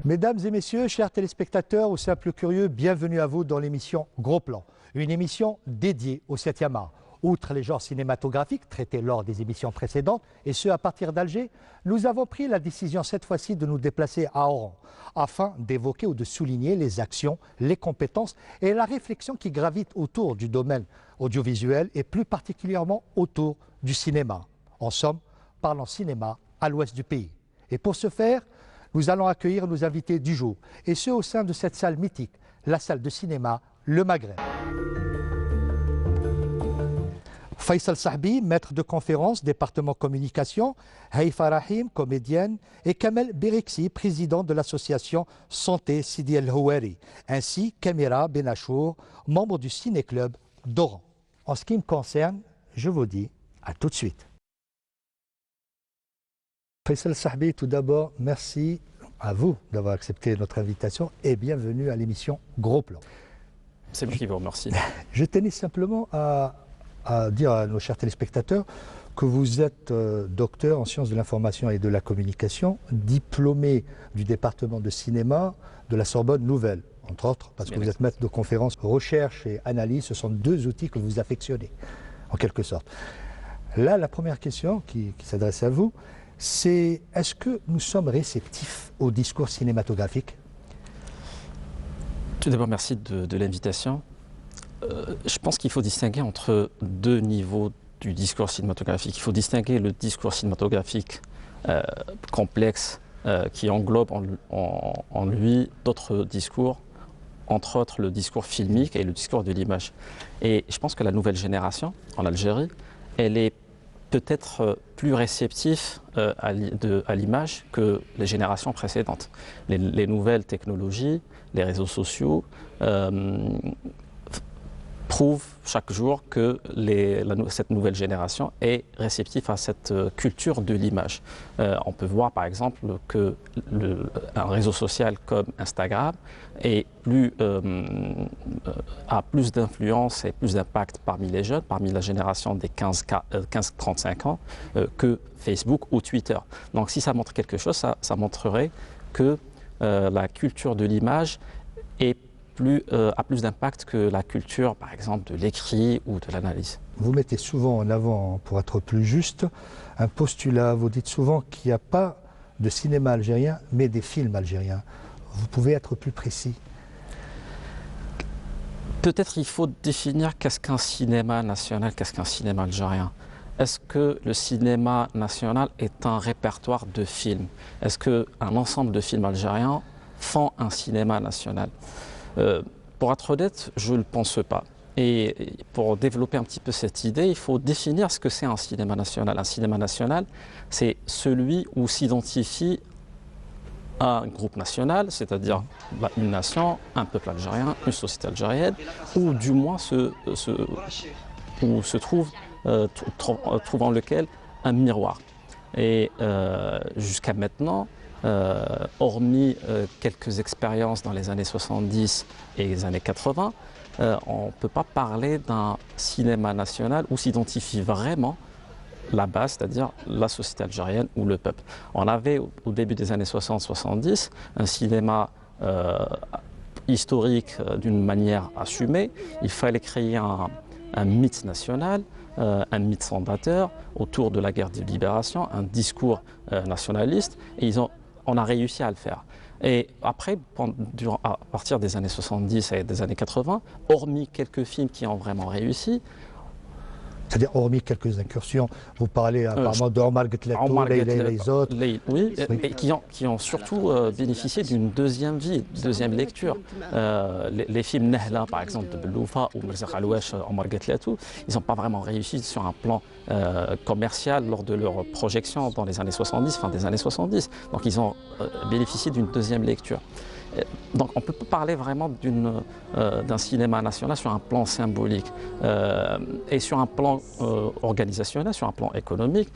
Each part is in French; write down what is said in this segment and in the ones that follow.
Mesdames et messieurs, chers téléspectateurs ou simples curieux, bienvenue à vous dans l'émission Gros Plan, une émission dédiée au 7e art. Outre les genres cinématographiques traités lors des émissions précédentes, et ce à partir d'Alger, nous avons pris la décision cette fois-ci de nous déplacer à Oran, afin d'évoquer ou de souligner les actions, les compétences et la réflexion qui gravitent autour du domaine audiovisuel et plus particulièrement autour du cinéma. En somme, parlons cinéma à l'ouest du pays. Et pour ce faire, nous allons accueillir nos invités du jour, et ce au sein de cette salle mythique, la salle de cinéma Le Maghreb. Faisal Sahbi, maître de conférence, département communication, Haïfa Rahim, comédienne, et Kamel Beriksi, président de l'association Santé Sidi El Houari, ainsi Kamira Benachour, membre du ciné-club d'Oran. En ce qui me concerne, je vous dis à tout de suite. Faisal Sahbi, tout d'abord, merci à vous d'avoir accepté notre invitation et bienvenue à l'émission Gros Plan. C'est moi qui vous remercie. Je tenais simplement à dire à nos chers téléspectateurs que vous êtes docteur en sciences de l'information et de la communication, diplômé du département de cinéma de la Sorbonne Nouvelle, entre autres, parce que vous êtes maître de conférences, recherche et analyse, ce sont deux outils que vous affectionnez, en quelque sorte. Là, la première question qui s'adresse à vous, c'est est-ce que nous sommes réceptifs au discours cinématographique? Tout d'abord, merci de l'invitation. Je pense qu'il faut distinguer entre deux niveaux du discours cinématographique. Il faut distinguer le discours cinématographique complexe qui englobe en lui d'autres discours, entre autres le discours filmique et le discours de l'image. Et je pense que la nouvelle génération en Algérie, elle est peut-être plus réceptif à l'image que les générations précédentes. Les nouvelles technologies, les réseaux sociaux prouvent chaque jour que cette nouvelle génération est réceptive à cette culture de l'image. On peut voir par exemple que un réseau social comme Instagram a plus d'influence et plus d'impact parmi les jeunes, parmi la génération des 15-35 ans, que Facebook ou Twitter. Donc si ça montre quelque chose, ça montrerait que la culture de l'image a plus d'impact que la culture, par exemple, de l'écrit ou de l'analyse. Vous mettez souvent en avant, pour être plus juste, un postulat. Vous dites souvent qu'il n'y a pas de cinéma algérien, mais des films algériens. Vous pouvez être plus précis? Peut-être il faut définir qu'est-ce qu'un cinéma national, qu'est-ce qu'un cinéma algérien. Est-ce que le cinéma national est un répertoire de films? Est-ce qu'un ensemble de films algériens font un cinéma national? Pour être honnête, je ne le pense pas. Et pour développer un petit peu cette idée, il faut définir ce que c'est un cinéma national. Un cinéma national, c'est celui où s'identifie un groupe national, c'est-à-dire une nation, un peuple algérien, une société algérienne, ou du moins où se trouve trouvant lequel un miroir. Et jusqu'à maintenant, hormis quelques expériences dans les années 70 et les années 80, on ne peut pas parler d'un cinéma national où s'identifie vraiment la base, c'est-à-dire la société algérienne ou le peuple. On avait au début des années 60-70 un cinéma historique d'une manière assumée. Il fallait créer un mythe national, un mythe fondateur autour de la guerre de libération, un discours nationaliste, et on a réussi à le faire. Et après, à partir des années 70 et des années 80, hormis quelques films qui ont vraiment réussi, c'est-à-dire, hormis quelques incursions, vous parlez apparemment d'Omar Ghetlatou, les autres. Oui, et qui ont surtout bénéficié d'une deuxième vie, deuxième lecture. Les films Nehla, par exemple, de Beloufa ou Mirza Alouesh, Omar Ghetlatou, ils n'ont pas vraiment réussi sur un plan commercial lors de leur projection dans les années 70, fin des années 70. Donc, ils ont bénéficié d'une deuxième lecture. Donc on ne peut pas parler vraiment d'un cinéma national sur un plan symbolique et sur un plan organisationnel, sur un plan économique.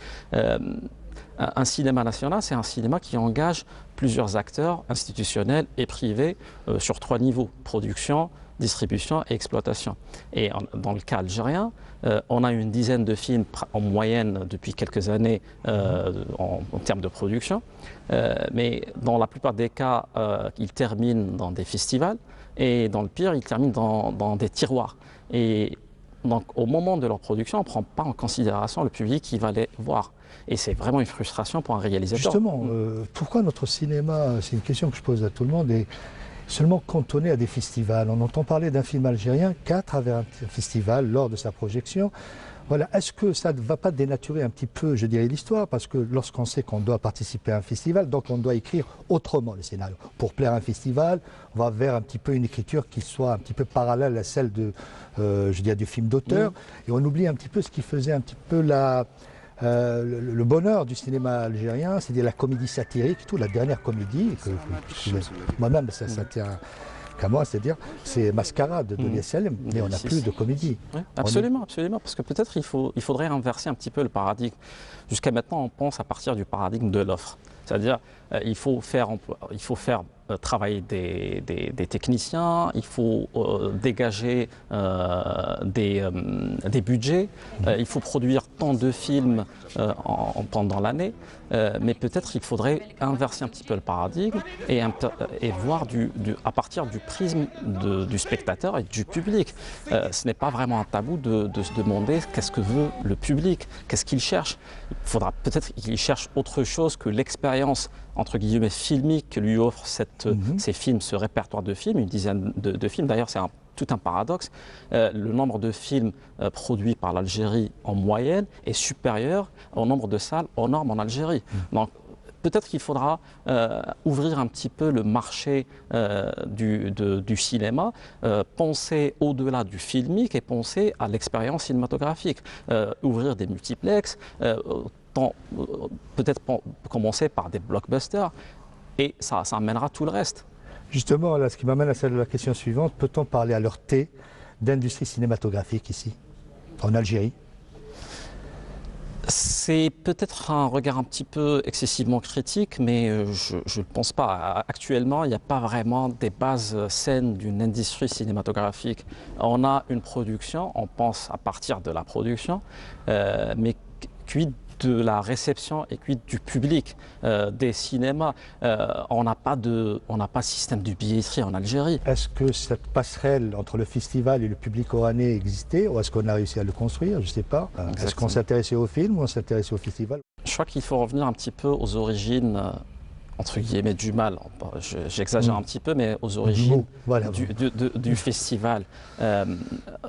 Un cinéma national, c'est un cinéma qui engage plusieurs acteurs institutionnels et privés sur trois niveaux: production, distribution et exploitation. Et dans le cas algérien, on a une dizaine de films en moyenne depuis quelques années en termes de production, mais dans la plupart des cas, ils terminent dans des festivals et dans le pire, ils terminent dans des tiroirs. Et donc au moment de leur production, on ne prend pas en considération le public qui va les voir. Et c'est vraiment une frustration pour un réalisateur. Justement, pourquoi notre cinéma, c'est une question que je pose à tout le monde, est seulement cantonné à des festivals? On entend parler d'un film algérien qu'à travers un festival lors de sa projection. Voilà. Est-ce que ça ne va pas dénaturer un petit peu, je dirais, l'histoire? Parce que lorsqu'on sait qu'on doit participer à un festival, donc on doit écrire autrement le scénario. Pour plaire à un festival, on va vers un petit peu une écriture qui soit un petit peu parallèle à celle de, je dirais, du film d'auteur. Et on oublie un petit peu ce qui faisait un petit peu le bonheur du cinéma algérien, c'est-à-dire la comédie satirique, tout, la dernière comédie, moi-même ça tient qu'à moi, c'est-à-dire c'est Mascarade de Liesel, mais on n'a plus de comédie. Oui, absolument, absolument, parce que peut-être il faudrait inverser un petit peu le paradigme. Jusqu'à maintenant, on pense à partir du paradigme de l'offre, c'est-à-dire il faut faire travailler des techniciens, il faut dégager des budgets, il faut produire tant de films pendant l'année, mais peut-être il faudrait inverser un petit peu le paradigme et voir à partir du prisme du spectateur et du public. Ce n'est pas vraiment un tabou de se demander qu'est-ce que veut le public, qu'est-ce qu'il cherche. Il faudra peut-être qu'il cherche autre chose que l'expérience entre guillemets filmique que lui offre ces films, ce répertoire de films, une dizaine de films. D'ailleurs, c'est tout un paradoxe. Le nombre de films produits par l'Algérie en moyenne est supérieur au nombre de salles aux normes en Algérie. Donc, peut-être qu'il faudra ouvrir un petit peu le marché du cinéma, penser au-delà du filmique et penser à l'expérience cinématographique. Ouvrir des multiplexes, peut-être commencer par des blockbusters, et ça amènera tout le reste. Justement, là, ce qui m'amène à la question suivante, peut-on parler à l'heure T d'industrie cinématographique ici, en Algérie? C'est peut-être un regard un petit peu excessivement critique, mais je ne pense pas. Actuellement, il n'y a pas vraiment des bases saines d'une industrie cinématographique. On a une production, on pense à partir de la production, mais quid de la réception et quid du public des cinémas. On n'a pas de système de billetterie en Algérie. Est-ce que cette passerelle entre le festival et le public oranais existait, ou est-ce qu'on a réussi à le construire? Je ne sais pas. Est-ce qu'on s'intéressait au film ou on s'intéressait au festival? Je crois qu'il faut revenir un petit peu aux origines, entre guillemets, du mal. J'exagère un petit peu, mais aux origines du festival.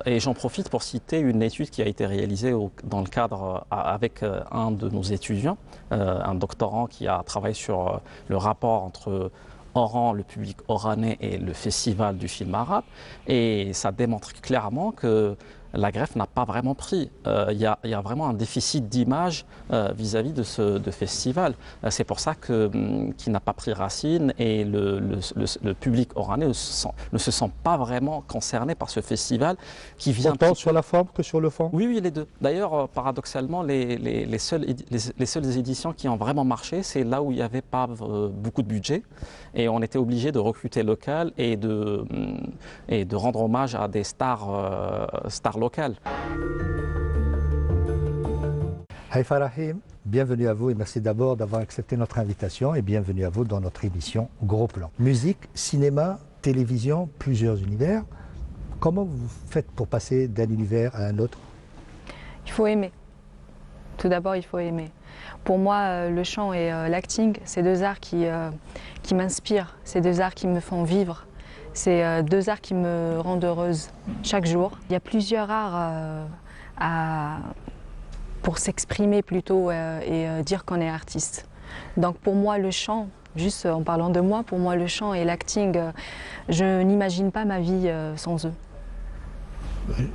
Et j'en profite pour citer une étude qui a été réalisée dans le cadre avec un de nos étudiants, un doctorant qui a travaillé sur le rapport entre Oran, le public oranais et le festival du film arabe. Et ça démontre clairement que la greffe n'a pas vraiment pris. Il y a vraiment un déficit d'image vis-à-vis de ce festival. C'est pour ça qu'il n'a pas pris racine et le public oranais ne se sent pas vraiment concerné par ce festival qui vient... Autant sur la forme que sur le fond? Oui, les deux. D'ailleurs, paradoxalement, les seules éditions qui ont vraiment marché, c'est là où il n'y avait pas beaucoup de budget et on était obligé de recruter local et de rendre hommage à des stars locales. Haïfa Rahim, bienvenue à vous et merci d'abord d'avoir accepté notre invitation et bienvenue à vous dans notre émission Gros Plan. Musique, cinéma, télévision, plusieurs univers. Comment vous faites pour passer d'un univers à un autre? Il faut aimer. Tout d'abord, il faut aimer. Pour moi, le chant et l'acting, c'est deux arts qui m'inspirent, c'est deux arts qui me font vivre. C'est deux arts qui me rendent heureuse chaque jour. Il y a plusieurs arts pour s'exprimer plutôt et dire qu'on est artiste. Donc pour moi, le chant, juste en parlant de moi, pour moi, le chant et l'acting, je n'imagine pas ma vie sans eux.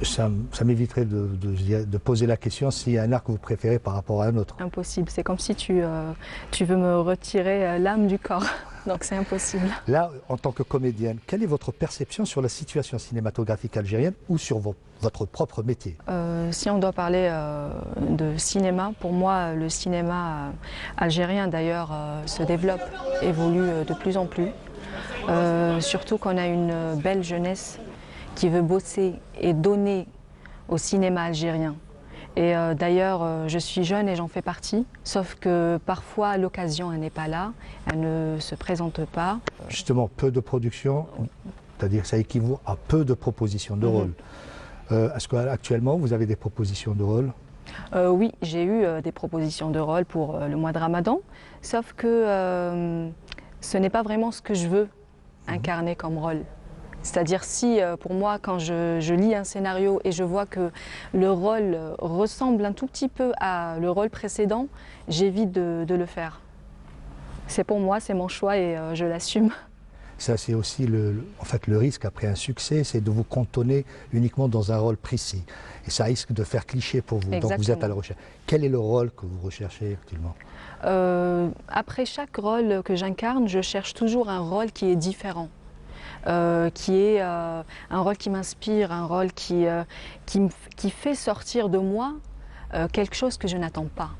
Ça m'éviterait de poser la question s'il y a un art que vous préférez par rapport à un autre. Impossible, c'est comme si tu veux me retirer l'âme du corps, donc c'est impossible. Là, en tant que comédienne, quelle est votre perception sur la situation cinématographique algérienne ou sur votre propre métier? Si on doit parler de cinéma, pour moi, le cinéma algérien d'ailleurs se développe, évolue de plus en plus, surtout qu'on a une belle jeunesse qui veut bosser et donner au cinéma algérien. Et d'ailleurs, je suis jeune et j'en fais partie, sauf que parfois l'occasion n'est pas là, elle ne se présente pas. Justement, peu de production, c'est-à-dire que ça équivaut à peu de propositions de rôle. Est-ce qu'actuellement vous avez des propositions de rôle? Oui, j'ai eu des propositions de rôle pour le mois de Ramadan, sauf que ce n'est pas vraiment ce que je veux incarner comme rôle. C'est-à-dire si, pour moi, quand je lis un scénario et je vois que le rôle ressemble un tout petit peu à le rôle précédent, j'évite de le faire. C'est pour moi, c'est mon choix et je l'assume. Ça, c'est aussi en fait, le risque après un succès, c'est de vous cantonner uniquement dans un rôle précis. Et ça risque de faire cliché pour vous. Exactement. Donc vous êtes à la recherche. Quel est le rôle que vous recherchez actuellement? Après chaque rôle que j'incarne, je cherche toujours un rôle qui est différent. Qui est un rôle qui m'inspire, un rôle qui fait sortir de moi quelque chose que je n'attends pas.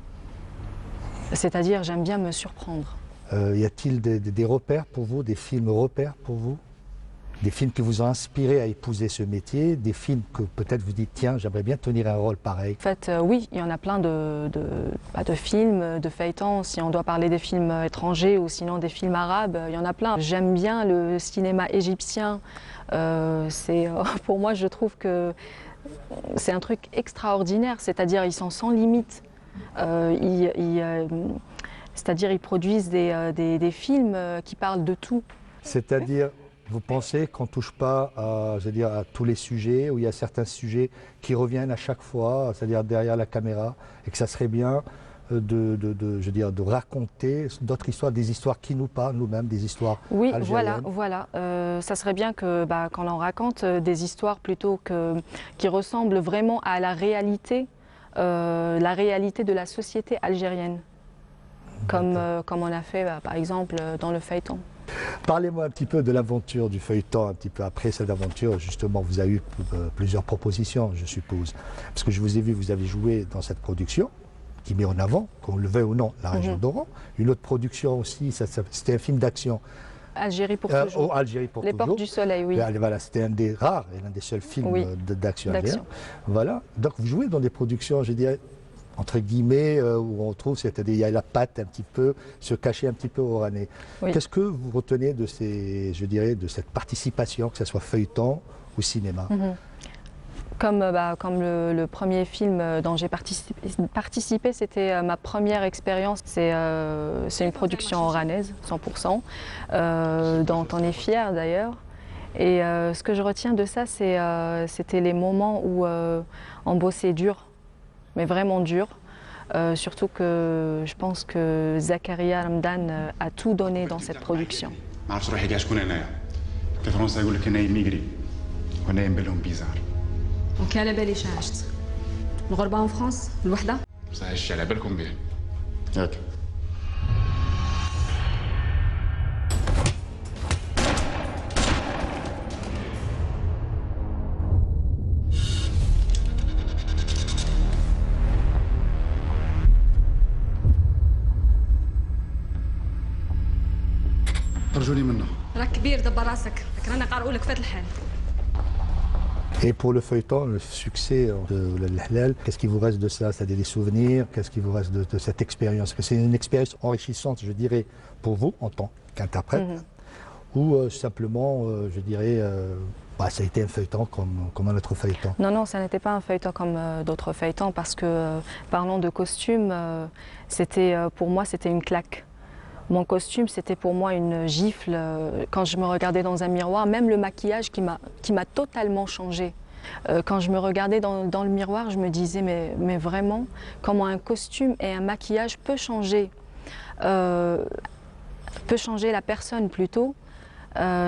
C'est-à-dire, j'aime bien me surprendre. Y a-t-il des repères pour vous, des films repères pour vous? Des films qui vous ont inspiré à épouser ce métier, des films que peut-être vous dites, tiens, j'aimerais bien tenir un rôle pareil? En fait, oui, il y en a plein de films, de feuilletons, si on doit parler des films étrangers ou sinon des films arabes, il y en a plein. J'aime bien le cinéma égyptien. Pour moi, je trouve que c'est un truc extraordinaire, c'est-à-dire ils sont sans limite. C'est-à-dire ils produisent des films qui parlent de tout. C'est-à-dire, vous pensez qu'on ne touche pas à tous les sujets, où il y a certains sujets qui reviennent à chaque fois, c'est-à-dire derrière la caméra, et que ça serait bien de raconter d'autres histoires, des histoires qui nous parlent nous-mêmes, des histoires algériennes. Voilà. Ça serait bien qu'on en raconte des histoires plutôt qui ressemblent vraiment à la réalité de la société algérienne, comme on a fait par exemple dans le feuilleton. Parlez-moi un petit peu de l'aventure du feuilleton, un petit peu après cette aventure. Justement, vous avez eu plusieurs propositions, je suppose. Parce que je vous ai vu, vous avez joué dans cette production qui met en avant, qu'on le veuille ou non, la région d'Oran. Une autre production aussi, c'était un film d'action. Algérie pour toujours. Algérie pour Les toujours. Portes du Soleil, oui. Voilà, c'était un des rares et l'un des seuls films d'action algérienne. Voilà. Donc vous jouez dans des productions, je dirais, entre guillemets, où on trouve, c'est-à-dire il y a la patte un petit peu, se cacher un petit peu au Oranais. Oui. Qu'est-ce que vous retenez de de cette participation, que ce soit feuilleton ou cinéma? Comme le premier film dont j'ai participé, c'était ma première expérience. C'est une production oranaise, 100%, dont on est fier d'ailleurs. Et ce que je retiens de ça, c'était les moments où on bossait dur, mais vraiment dur. Surtout que je pense que Zakaria Ramdan a tout donné dans cette production. وكان بالي شاشت الغربة en France الوحدة صحيح على بالكم به ياك ارجوني منه راك كبير دبر راسك رانا قارئوا لك فات الحال. Et pour le feuilleton, le succès de l'Ihlal, qu'est-ce qui vous reste de ça? C'est-à-dire des souvenirs? Qu'est-ce qui vous reste de cette expérience? C'est une expérience enrichissante, je dirais, pour vous en tant qu'interprète, ou simplement, je dirais, ça a été un feuilleton comme un autre feuilleton? Non, ça n'était pas un feuilleton comme d'autres feuilletons, parce que, parlant de costume, pour moi, c'était une claque. Mon costume, c'était pour moi une gifle. Quand je me regardais dans un miroir, même le maquillage qui m'a totalement changé. Quand je me regardais dans le miroir, je me disais, mais vraiment, comment un costume et un maquillage peut changer la personne plutôt.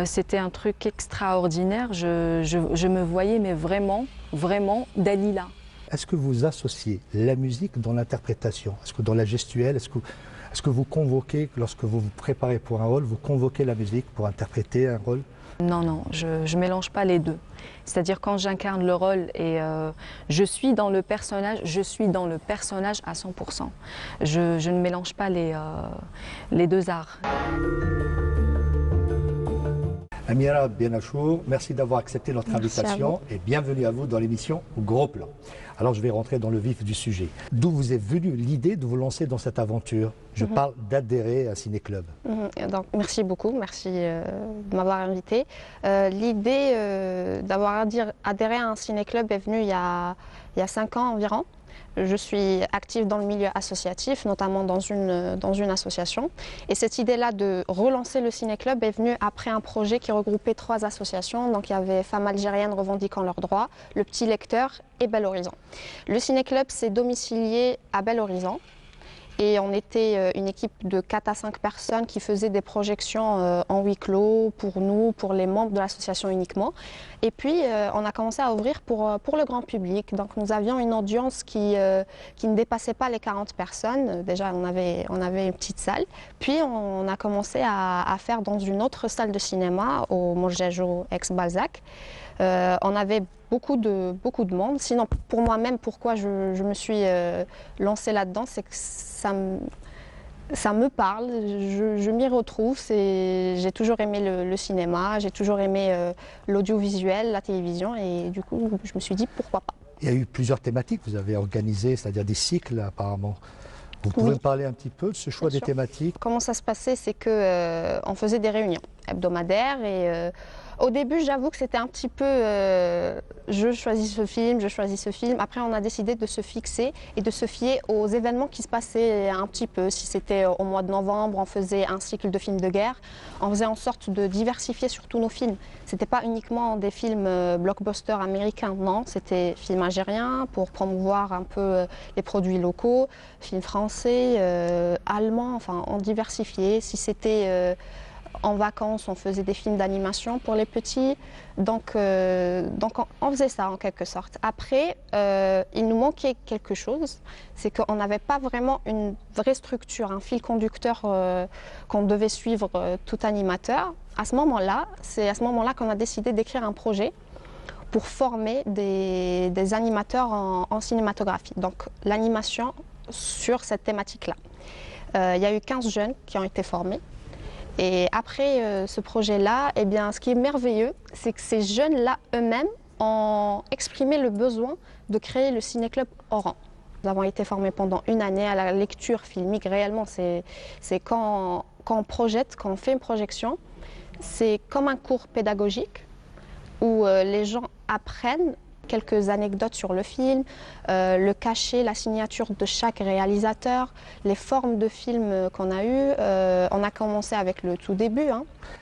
C'était un truc extraordinaire. Je me voyais, mais vraiment, vraiment Dalila. Est-ce que vous associez la musique dans l'interprétation? Est-ce que dans la gestuelle, est-ce que vous convoquez, lorsque vous vous préparez pour un rôle, vous convoquez la musique pour interpréter un rôle? Non, je ne mélange pas les deux. C'est-à-dire quand j'incarne le rôle et je suis dans le personnage à 100%. Je ne mélange pas les deux arts. Amira Benachour, merci d'avoir accepté notre invitation et bienvenue à vous dans l'émission Gros Plan. Alors je vais rentrer dans le vif du sujet. D'où vous est venue l'idée de vous lancer dans cette aventure? Je parle d'adhérer à Ciné Club. Donc, merci beaucoup, merci de m'avoir invité. L'idée d'avoir adhéré à un Ciné Club est venue il y a 5 ans environ. Je suis active dans le milieu associatif, notamment dans une association. Et cette idée-là de relancer le ciné-club est venue après un projet qui regroupait 3 associations. Donc il y avait Femmes algériennes revendiquant leurs droits, Le Petit Lecteur et Bel Horizon. Le ciné-club s'est domicilié à Bel Horizon. Et on était une équipe de 4 à 5 personnes qui faisaient des projections en huis clos pour nous, pour les membres de l'association uniquement. Et puis on a commencé à ouvrir pour le grand public. Donc nous avions une audience qui ne dépassait pas les 40 personnes. Déjà on avait une petite salle. Puis on a commencé à faire dans une autre salle de cinéma au Montgejo ex-Balzac. On avait beaucoup de monde. Sinon, pour moi-même, pourquoi je me suis lancée là-dedans, c'est que ça me parle, je m'y retrouve. J'ai toujours aimé le cinéma, j'ai toujours aimé l'audiovisuel, la télévision, et du coup, je me suis dit pourquoi pas. Il y a eu plusieurs thématiques, vous avez organisé, c'est-à-dire des cycles apparemment. Vous pouvez me parler un petit peu de ce choix des thématiques? Comment ça se passait, c'est qu'on faisait des réunions hebdomadaires et au début, j'avoue que c'était un petit peu je choisis ce film, je choisis ce film. Après, on a décidé de se fixer et de se fier aux événements qui se passaient un petit peu. Si c'était au mois de novembre, on faisait un cycle de films de guerre. On faisait en sorte de diversifier surtout nos films. C'était pas uniquement des films blockbusters américains, non. C'était films algériens pour promouvoir un peu les produits locaux, films français, allemands, enfin, on diversifiait. Si c'était en vacances, on faisait des films d'animation pour les petits. Donc on faisait ça en quelque sorte. Après, il nous manquait quelque chose. C'est qu'on n'avait pas vraiment une vraie structure, un fil conducteur qu'on devait suivre tout animateur. C'est à ce moment-là qu'on a décidé d'écrire un projet pour former des animateurs en cinématographie. Donc l'animation sur cette thématique-là. Il y a eu 15 jeunes qui ont été formés. Et après ce projet-là, eh bien, ce qui est merveilleux, c'est que ces jeunes-là eux-mêmes ont exprimé le besoin de créer le ciné-club Oran. Nous avons été formés pendant 1 année à la lecture filmique. Réellement, c'est quand on projette, quand on fait une projection, c'est comme un cours pédagogique où les gens apprennent quelques anecdotes sur le film, le cachet, la signature de chaque réalisateur, les formes de films qu'on a eues. On a commencé avec le tout début.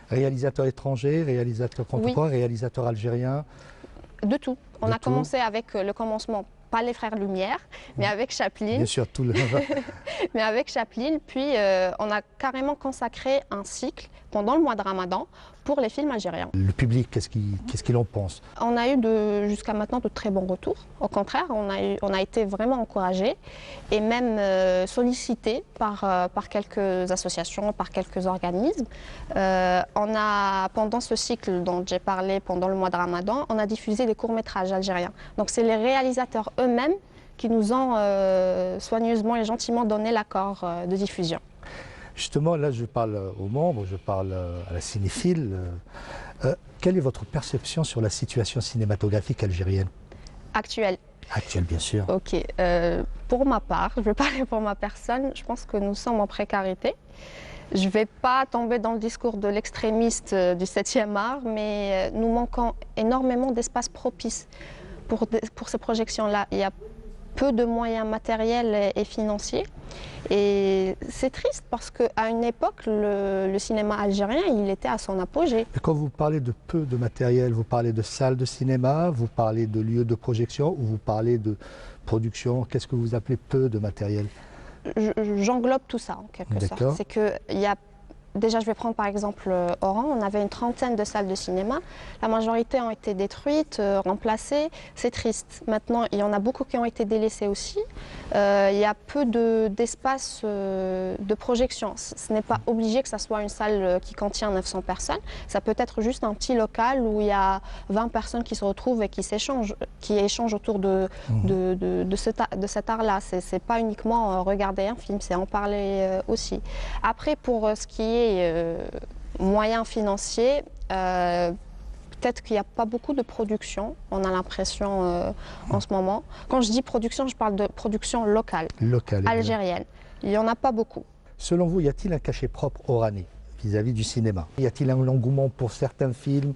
Réalisateur étranger, réalisateur contemporain, réalisateur algérien? De tout. On a commencé avec le commencement, pas les frères Lumière, mais avec Chaplin. Bien sûr, tout le... mais avec Chaplin, puis on a carrément consacré un cycle pendant le mois de Ramadan pour les films algériens. Le public, qu'est-ce qu'il en pense? On a eu jusqu'à maintenant de très bons retours. Au contraire, on a été vraiment encouragés et même sollicités par quelques associations, par quelques organismes. Pendant ce cycle dont j'ai parlé pendant le mois de Ramadan, on a diffusé des courts-métrages algériens. Donc c'est les réalisateurs eux-mêmes qui nous ont soigneusement et gentiment donné l'accord de diffusion. Justement, là, je parle aux membres, je parle à la cinéphile. Quelle est votre perception sur la situation cinématographique algérienne? Actuelle. Actuelle, bien sûr. Ok. Pour ma part, je vais parler pour ma personne, je pense que nous sommes en précarité. Je ne vais pas tomber dans le discours de l'extrémiste du 7e art, mais nous manquons énormément d'espace propice pour ces projections-là. Il y a peu de moyens matériels et financiers. Et c'est triste parce qu'à une époque, le cinéma algérien, il était à son apogée. Et quand vous parlez de peu de matériel, vous parlez de salles de cinéma, vous parlez de lieux de projection ou vous parlez de production? Qu'est-ce que vous appelez peu de matériel? J'englobe tout ça en quelque sorte. C'est qu'il y a... Déjà, je vais prendre par exemple Oran, on avait une 30aine de salles de cinéma. La majorité ont été détruites, remplacées. C'est triste. Maintenant, il y en a beaucoup qui ont été délaissées aussi. Il y a peu d'espace de projection. Ce n'est pas obligé que ce soit une salle qui contient 900 personnes. Ça peut être juste un petit local où il y a 20 personnes qui se retrouvent et qui échangent autour de cet art-là. Ce n'est pas uniquement regarder un film, c'est en parler aussi. Après, pour ce qui est moyens financiers, Peut-être qu'il n'y a pas beaucoup de production, on a l'impression en ce moment. Quand je dis production, je parle de production locale, algérienne. Il n'y en a pas beaucoup. Selon vous, y a-t-il un cachet propre oranais vis-à-vis du cinéma? Y a-t-il un engouement pour certains films?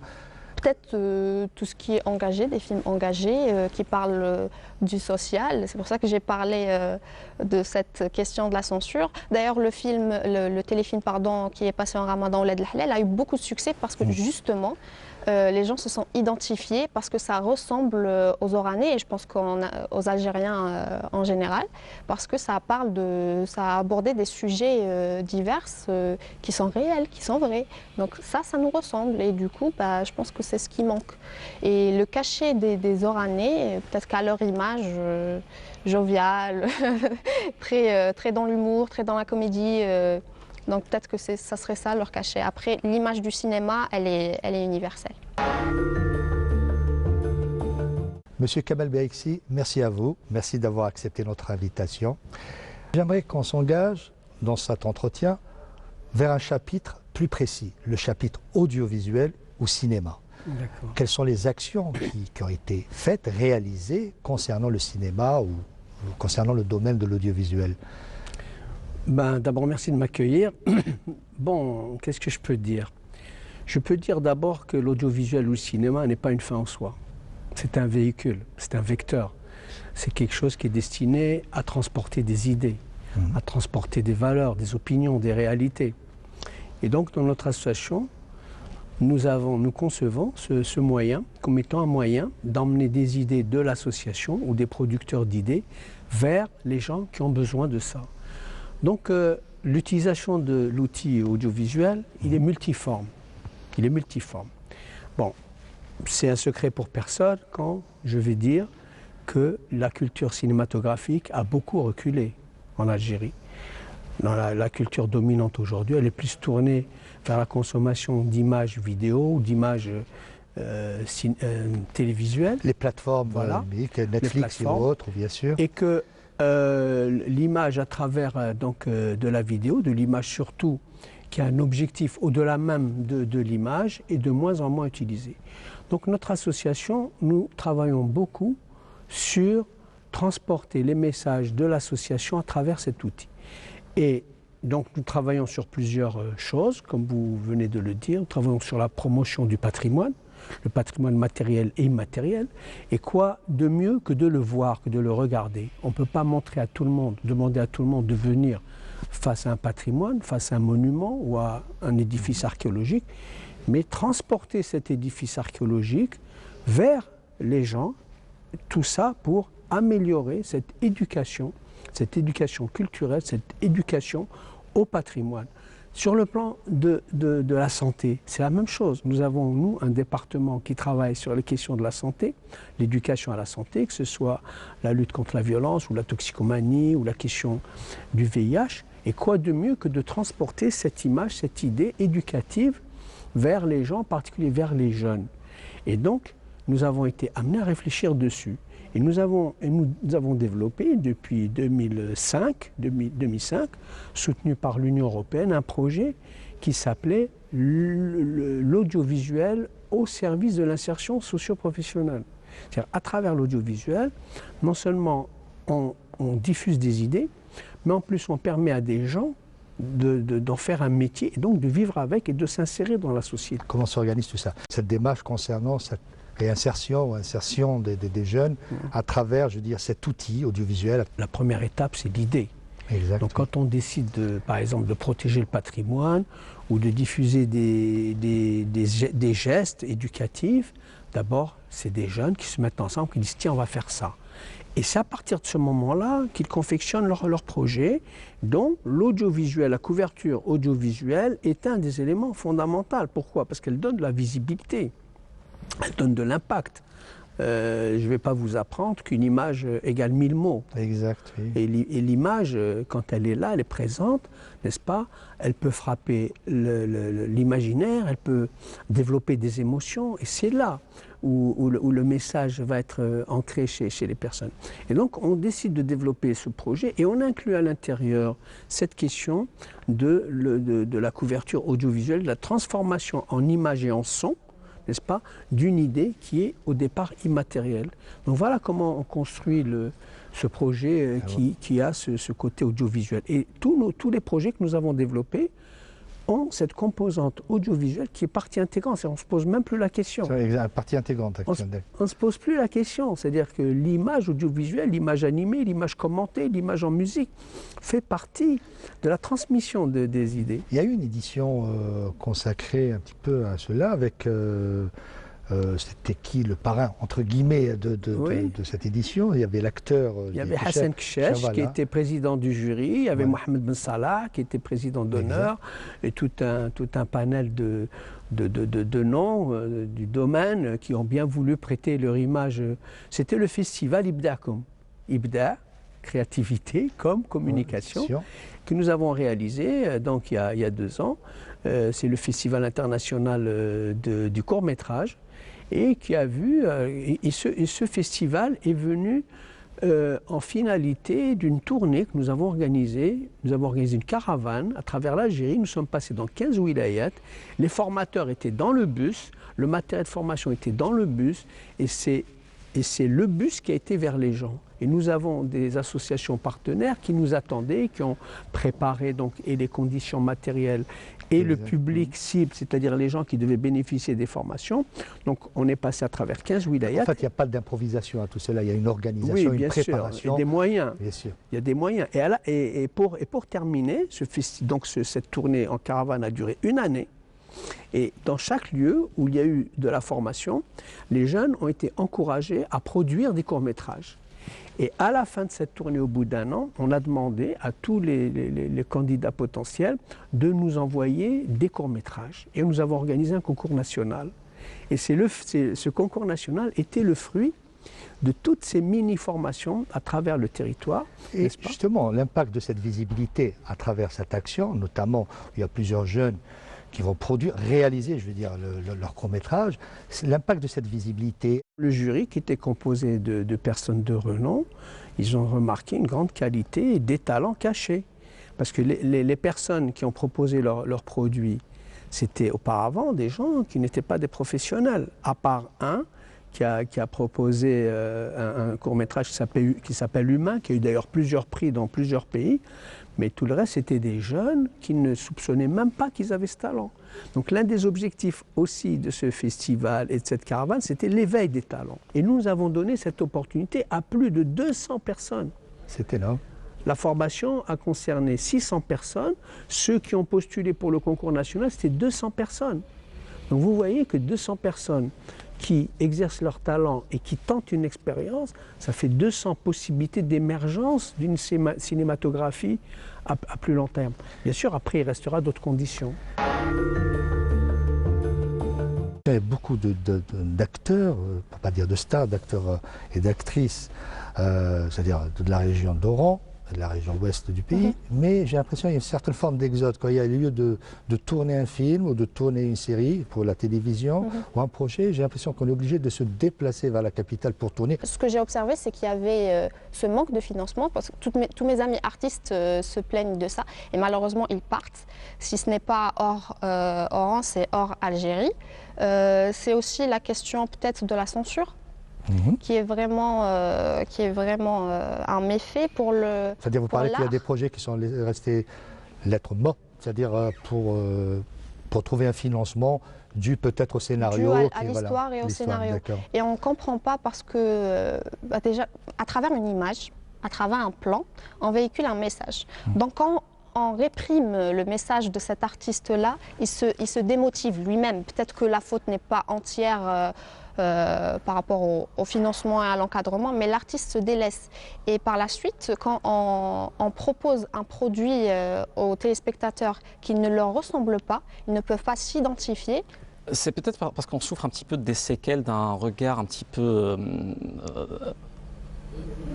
Peut-être tout ce qui est engagé, des films engagés qui parlent du social. C'est pour ça que j'ai parlé de cette question de la censure. D'ailleurs, le téléfilm qui est passé en Ramadan, Ouled El Halal, a eu beaucoup de succès parce que justement, les gens se sont identifiés parce que ça ressemble aux Oranais et je pense aux Algériens en général, parce que ça a abordé des sujets divers qui sont réels, qui sont vrais. Donc ça nous ressemble et du coup, je pense que c'est ce qui manque. Et le cachet des Oranais, peut-être qu'à leur image joviale, très dans l'humour, très dans la comédie. Donc peut-être que ça serait ça leur cachet. Après, l'image du cinéma, elle est universelle. Monsieur Kamel Beaïksi, merci à vous. Merci d'avoir accepté notre invitation. J'aimerais qu'on s'engage dans cet entretien vers un chapitre plus précis, le chapitre audiovisuel ou cinéma. Quelles sont les actions qui ont été faites, réalisées concernant le cinéma ou concernant le domaine de l'audiovisuel? D'abord, merci de m'accueillir. Bon, qu'est-ce que je peux dire? Je peux dire d'abord que l'audiovisuel ou le cinéma n'est pas une fin en soi. C'est un véhicule, c'est un vecteur. C'est quelque chose qui est destiné à transporter des idées, à transporter des valeurs, des opinions, des réalités. Et donc, dans notre association, nous concevons ce moyen comme étant un moyen d'emmener des idées de l'association ou des producteurs d'idées vers les gens qui ont besoin de ça. Donc, l'utilisation de l'outil audiovisuel, il est multiforme. Bon, c'est un secret pour personne quand je vais dire que la culture cinématographique a beaucoup reculé en Algérie. Dans la culture dominante aujourd'hui, elle est plus tournée vers la consommation d'images vidéo ou d'images télévisuelles. Les plateformes, voilà. Netflix et autres, bien sûr. Et que l'image à travers de la vidéo, de l'image surtout, qui a un objectif au-delà même de l'image, est de moins en moins utilisée. Donc notre association, nous travaillons beaucoup sur transporter les messages de l'association à travers cet outil. Et donc nous travaillons sur plusieurs choses, comme vous venez de le dire. Nous travaillons sur la promotion du patrimoine, le patrimoine matériel et immatériel. Et quoi de mieux que de le voir, que de le regarder? On ne peut pas montrer à tout le monde, demander à tout le monde de venir face à un patrimoine, face à un monument ou à un édifice archéologique, mais transporter cet édifice archéologique vers les gens, tout ça pour améliorer cette éducation culturelle, cette éducation au patrimoine. Sur le plan de la santé, c'est la même chose. Nous avons, nous, un département qui travaille sur les questions de la santé, l'éducation à la santé, que ce soit la lutte contre la violence ou la toxicomanie ou la question du VIH. Et quoi de mieux que de transporter cette image, cette idée éducative vers les gens, en particulier vers les jeunes. Et donc, nous avons été amenés à réfléchir dessus. Et nous avons développé depuis 2005, soutenu par l'Union européenne, un projet qui s'appelait l'audiovisuel au service de l'insertion socio-professionnelle. C'est-à-dire, à travers l'audiovisuel, non seulement on diffuse des idées, mais en plus on permet à des gens d'en faire un métier et donc de vivre avec et de s'insérer dans la société. Comment s'organise tout ça? Cette démarche concernant cette réinsertion, insertion des jeunes à travers, je veux dire, cet outil audiovisuel. La première étape, c'est l'idée. Exactement. Donc quand on décide, par exemple, de protéger le patrimoine ou de diffuser des gestes éducatifs, d'abord, c'est des jeunes qui se mettent ensemble, qui disent « tiens, on va faire ça ». Et c'est à partir de ce moment-là qu'ils confectionnent leur projet, dont l'audiovisuel, la couverture audiovisuelle est un des éléments fondamentaux. Pourquoi? Parce qu'elle donne de la visibilité, elle donne de l'impact. je ne vais pas vous apprendre qu'une image égale 1000 mots. Exact, oui. Et l'image, quand elle est là, elle est présente, n'est-ce pas? Elle peut frapper l'imaginaire, elle peut développer des émotions, et c'est là où le message va être ancré chez les personnes. Et donc, on décide de développer ce projet et on inclut à l'intérieur cette question de la couverture audiovisuelle, de la transformation en image et en son, n'est-ce pas, d'une idée qui est au départ immatérielle. Donc voilà comment on construit ce projet qui a ce côté audiovisuel. Et tous les projets que nous avons développés ont cette composante audiovisuelle qui est partie intégrante. On ne se pose même plus la question. C'est partie intégrante. On ne se pose plus la question. C'est-à-dire que l'image audiovisuelle, l'image animée, l'image commentée, l'image en musique fait partie de la transmission des idées. Il y a eu une édition consacrée un petit peu à cela avec... c'était qui le parrain, entre guillemets, de cette édition? Il y avait l'acteur... Il y avait Hassan Kchesh, qui était président du jury, il y avait Mohamed Ben Salah, qui était président d'honneur, et tout un panel de noms du domaine qui ont bien voulu prêter leur image. C'était le festival Ibda'kum. Ibda', créativité, comme communication, que nous avons réalisé donc, il y a 2 ans. C'est le festival international du court-métrage. Et qui a vu, et ce festival est venu en finalité d'une tournée que nous avons organisée. Nous avons organisé une caravane à travers l'Algérie. Nous sommes passés dans 15 wilayats. Les formateurs étaient dans le bus, le matériel de formation était dans le bus, et c'est le bus qui a été vers les gens. Et nous avons des associations partenaires qui nous attendaient, qui ont préparé donc, et les conditions matérielles et le public cible, c'est-à-dire les gens qui devaient bénéficier des formations. Donc on est passé à travers 15 wilayats. En fait, il n'y a pas d'improvisation à tout cela, il y a une organisation, une préparation. Sûr, et des moyens. Bien sûr. Il y a des moyens. Et pour terminer, cette tournée en caravane a duré 1 année. Et dans chaque lieu où il y a eu de la formation, les jeunes ont été encouragés à produire des courts-métrages. Et à la fin de cette tournée, au bout d'1 an, on a demandé à tous les candidats potentiels de nous envoyer des courts-métrages. Et nous avons organisé un concours national. Et ce concours national était le fruit de toutes ces mini-formations à travers le territoire. Et justement, l'impact de cette visibilité à travers cette action, notamment, il y a plusieurs jeunes qui vont réaliser, je veux dire, leur court-métrage, l'impact de cette visibilité. Le jury, qui était composé de personnes de renom, ils ont remarqué une grande qualité et des talents cachés. Parce que les personnes qui ont proposé leurs produits, c'était auparavant des gens qui n'étaient pas des professionnels, à part un qui a proposé un court-métrage qui s'appelle Humain, qui a eu d'ailleurs plusieurs prix dans plusieurs pays. Mais tout le reste, c'était des jeunes qui ne soupçonnaient même pas qu'ils avaient ce talent. Donc l'un des objectifs aussi de ce festival et de cette caravane, c'était l'éveil des talents. Et nous avons donné cette opportunité à plus de 200 personnes. C'est énorme. La formation a concerné 600 personnes. Ceux qui ont postulé pour le concours national, c'était 200 personnes. Donc vous voyez que 200 personnes qui exercent leur talent et qui tentent une expérience, ça fait 200 possibilités d'émergence d'une cinématographie à plus long terme. Bien sûr, après, il restera d'autres conditions. Il y a beaucoup d'acteurs, pour ne pas dire de stars, d'acteurs et d'actrices, c'est-à-dire de la région d'Oran, de la région ouest du pays, mais j'ai l'impression qu'il y a une certaine forme d'exode. Quand il y a lieu de tourner un film ou de tourner une série pour la télévision ou un projet, j'ai l'impression qu'on est obligé de se déplacer vers la capitale pour tourner. Ce que j'ai observé, c'est qu'il y avait ce manque de financement, parce que tous mes amis artistes se plaignent de ça, et malheureusement ils partent. Si ce n'est pas hors Oran, c'est hors Algérie. C'est aussi la question peut-être de la censure. Qui est vraiment un méfait pour le... C'est-à-dire, vous parlez qu'il y a des projets qui sont restés lettres mortes, c'est-à-dire pour trouver un financement dû peut-être au scénario. Dû à l'histoire et au scénario. Et on ne comprend pas parce que, déjà, à travers une image, à travers un plan, on véhicule un message. Donc quand on réprime le message de cet artiste-là, il se démotive lui-même. Peut-être que la faute n'est pas entière par rapport au financement et à l'encadrement, mais l'artiste se délaisse. Et par la suite, quand on propose un produit aux téléspectateurs qui ne leur ressemble pas, ils ne peuvent pas s'identifier, C'est peut-être parce qu'on souffre un petit peu des séquelles d'un regard un petit peu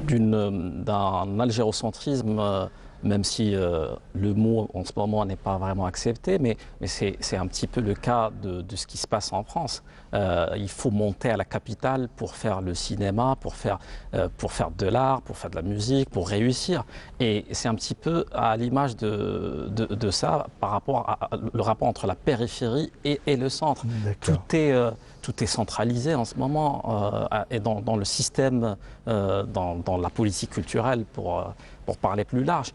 d'un algérocentrisme, même si le mot en ce moment n'est pas vraiment accepté, mais c'est un petit peu le cas de ce qui se passe en France. Il faut monter à la capitale pour faire le cinéma, pour faire de l'art, pour faire de la musique, pour réussir. Et c'est un petit peu à l'image de ça par rapport à le rapport entre la périphérie et le centre. Tout est centralisé en ce moment et dans le système, dans la politique culturelle pour parler plus large.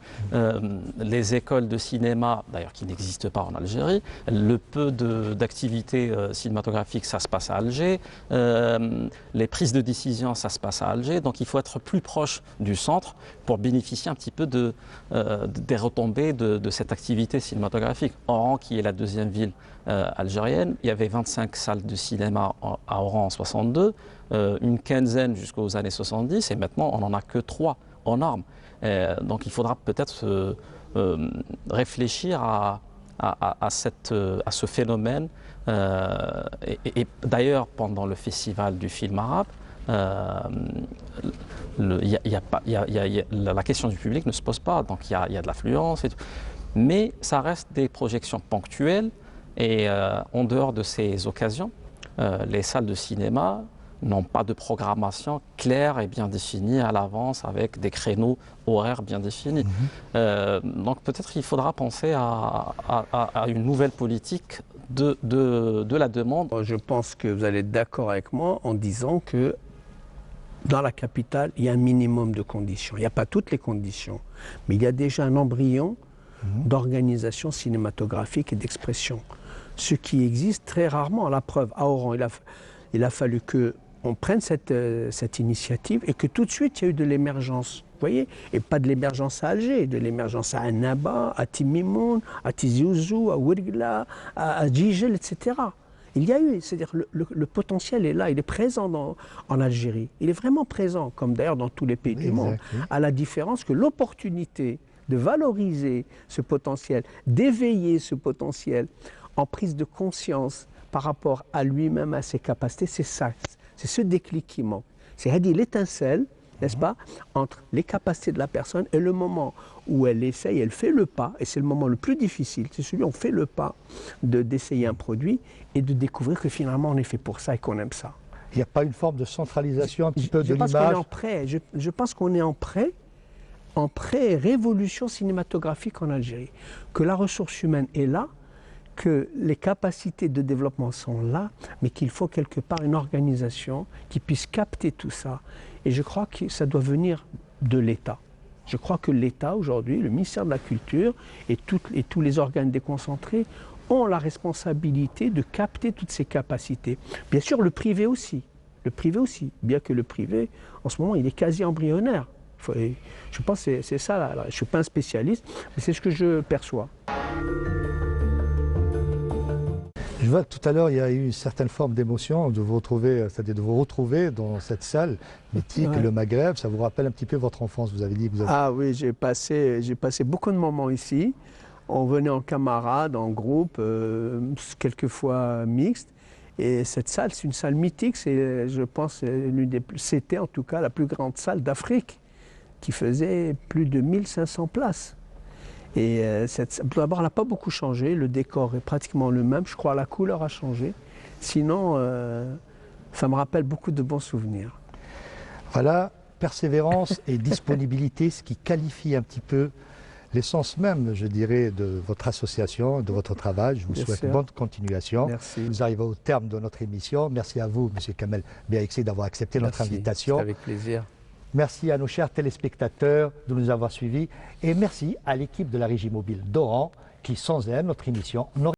Les écoles de cinéma, d'ailleurs qui n'existent pas en Algérie, le peu d'activités cinématographiques, ça se passe à Alger, les prises de décision, ça se passe à Alger, donc il faut être plus proche du centre pour bénéficier un petit peu des retombées de cette activité cinématographique. Oran, qui est la deuxième ville algérienne, il y avait 25 salles de cinéma à Oran en 62, une quinzaine jusqu'aux années 70, et maintenant on n'en a que 3 en normes. Donc il faudra peut-être réfléchir à ce phénomène. Et d'ailleurs, pendant le festival du film arabe, la question du public ne se pose pas. Donc il y a de l'affluence, mais ça reste des projections ponctuelles. Et en dehors de ces occasions, les salles de cinéma n'ont pas de programmation claire et bien définie à l'avance avec des créneaux horaires bien définis. Donc peut-être il faudra penser à une nouvelle politique de la demande. Je pense que vous allez être d'accord avec moi en disant que dans la capitale, il y a un minimum de conditions. Il n'y a pas toutes les conditions, mais il y a déjà un embryon d'organisation cinématographique et d'expression. Ce qui existe très rarement. La preuve, à Oran, il a fallu qu'on prenne cette initiative et que tout de suite, il y a eu de l'émergence. Vous voyez, et pas de l'émergence à Alger, de l'émergence à Annaba, à Timimoun, à Tizi Ouzou, à Ouirgla, à Djijel, etc. Il y a eu, c'est-à-dire le potentiel est là, il est présent en Algérie. Il est vraiment présent, comme d'ailleurs dans tous les pays du monde, à la différence que l'opportunité de valoriser ce potentiel, d'éveiller ce potentiel en prise de conscience par rapport à lui-même, à ses capacités, c'est ça, c'est ce déclic qui manque. C'est-à-dire l'étincelle, n'est-ce pas, entre les capacités de la personne et le moment où elle essaye, elle fait le pas, et c'est le moment le plus difficile, c'est celui où on fait le pas d'essayer un produit et de découvrir que finalement on est fait pour ça et qu'on aime ça. Il n'y a pas une forme de centralisation un petit peu de l'image? Je pense qu'on est en pré-révolution cinématographique en Algérie, que la ressource humaine est là, que les capacités de développement sont là, mais qu'il faut quelque part une organisation qui puisse capter tout ça. Et je crois que ça doit venir de l'État. Je crois que l'État aujourd'hui, le ministère de la Culture et tous les organes déconcentrés ont la responsabilité de capter toutes ces capacités. Bien sûr, le privé aussi, bien que le privé, en ce moment, il est quasi embryonnaire. Je pense que c'est ça, là. Je ne suis pas un spécialiste, mais c'est ce que je perçois. Je vois que tout à l'heure, il y a eu une certaine forme d'émotion de vous retrouver, c'est-à-dire de vous retrouver dans cette salle mythique, le Maghreb. Ça vous rappelle un petit peu votre enfance, vous avez dit que vous avez... Ah oui, j'ai passé beaucoup de moments ici. On venait en camarade, en groupe, quelquefois mixte. Et cette salle, c'est une salle mythique. Je pense, c'était en tout cas la plus grande salle d'Afrique, qui faisait plus de 1500 places. Et d'abord, elle n'a pas beaucoup changé, le décor est pratiquement le même, je crois la couleur a changé. Sinon, ça me rappelle beaucoup de bons souvenirs. Voilà, persévérance et disponibilité, ce qui qualifie un petit peu l'essence même, je dirais, de votre association, de votre travail. Je vous souhaite bonne continuation. Merci. Nous arrivons au terme de notre émission. Merci à vous, M. Kamel Biaïksi, d'avoir accepté notre invitation. Avec plaisir. Merci à nos chers téléspectateurs de nous avoir suivis et merci à l'équipe de la Régie Mobile d'Oran qui, sans elle, notre émission n'aurait